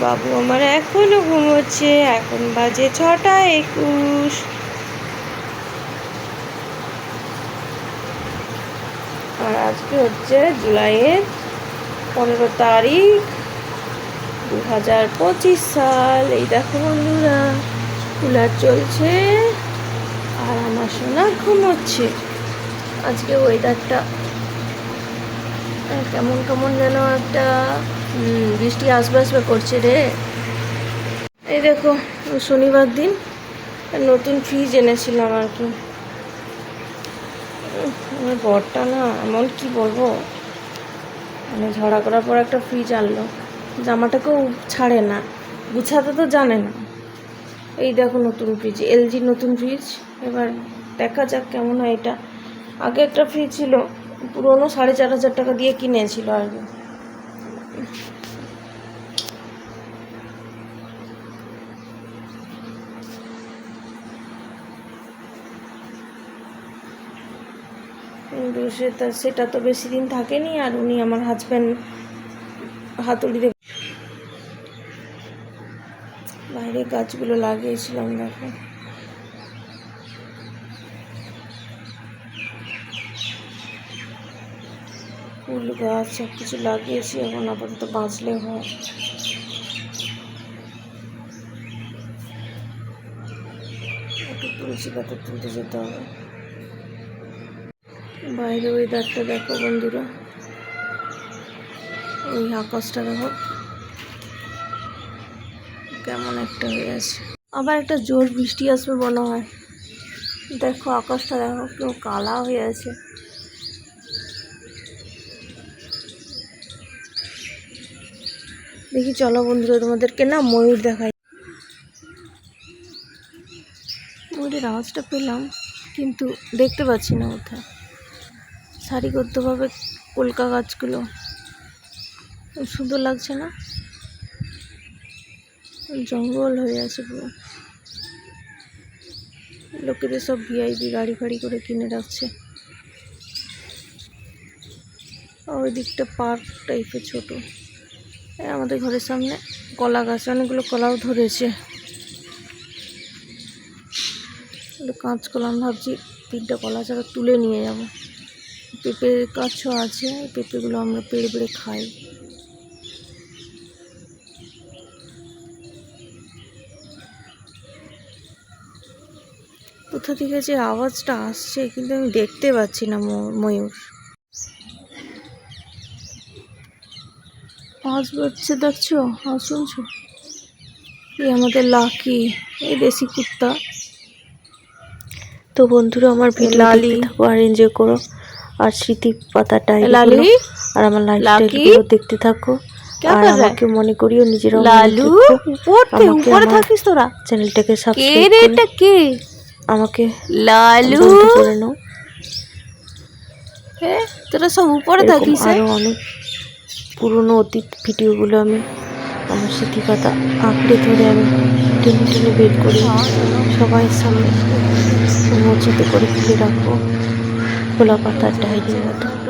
বাবু আমার এখনো ঘুমোচ্ছে। এখন বাজে 6টা 21। আর আজকে হচ্ছে জুলাইয়ের 15 তারিখ 2025 সাল। এই দেখো বন্ধুরা, কুলার চলছে আর আমার সোনা ঘুমোচ্ছে। আজকে ওয়েদারটা কেমন কেমন যেন একটা বৃষ্টি আসবে আসবে করছে রে। এই দেখো, শনিবার দিন নতুন ফ্রিজ এনেছিলাম আর কি। আমার বরটা না এমন কি বলবো, মানে ঝগড়া করার পর একটা ফ্রিজ আনলো, জামাটাকেও ছাড়ে না, গুছাতে তো জানে না। এই দেখো নতুন ফ্রিজ, এলজির নতুন ফ্রিজ। এবার দেখা যাক কেমন হয় এটা। আগে একটা ফ্রিজ ছিল পুরোনো, 4,500 টাকা দিয়ে কিনেছিল আগে। কিন্তু সেটা তো বেশি দিন থাকেনি। আর উনি আমার হাজব্যান্ড হাতুড়ি দিয়ে বাইরে গাছগুলো লাগিয়েছিলাম, দেখো ফুল গাছ সব কিছু লাগিয়েছি। এখন আপাতত বাঁচলে হয়। একটু তুলসী পাতা তুলতে যেতে হবে। বাইরে ওয়েদারটা দেখো বন্ধুরা, ওই আকাশটা দেখো কেমন একটা হয়ে আছে। আবার একটা জোর বৃষ্টি আসবে মনে হয়। দেখো আকাশটা দেখো কেউ কালা হয়ে আছে। দেখি চলো বন্ধুরা, তোমাদেরকে না ময়ূর দেখাই। ময়ূরের আওয়াজটা পেলাম কিন্তু দেখতে পাচ্ছি না কোথায়। সারিবদ্ধভাবে কলকা গাছগুলো সুন্দর লাগছে না? জঙ্গল হয়ে আছে পুরো। লোকেদের সব ভিআইপি গাড়ি ফাড়ি করে কিনে রাখছে। ওই দিকটা পার্ক টাইপের ছোট। আমাদের ঘরের সামনে কলা গাছ, অনেকগুলো কলাও ধরেছে। কাঁচকলা, আমি ভাবছি 3টা কলা চারা তুলে নিয়ে যাব। পেঁপে গাছও আছে, পেঁপেগুলো আমরা পেড়ে পেড়ে খাই। কোথা থেকে যে আওয়াজটা আসছে কিন্তু আমি দেখতে পাচ্ছি না ময়ূর। আওয়াজ হচ্ছে, দেখছো? আওয়াজ শুনছো? এই আমাদের লাকি, এই দেশি কুত্তা। তো বন্ধুরা, আমার ভিডিও দেখতে থাকো আর এনজয় করো। আর স্মৃতি পাতাটা আর আমার লাইফস্টাইলগুলো দেখতে থাকো। আর আমাকে মনে করিও নিজেরাও। লালু উপরে থাকিস তোরা, চ্যানেলটাকে সাবস্ক্রাইব করে এটা কে আমাকে লালু করে নাও। হ্যাঁ, তোরা সব উপরে থাকিস। আরো অনেক পুরনো অতীত ভিডিওগুলো আমি আমার স্মৃতি পাতা আঁকড়ে ধরে আমি টেনে টেনে বের করি, সবাই সামনে উন্মোচিত করে তুলে রাখবো খোলা পাতার ডায়েরির মতো।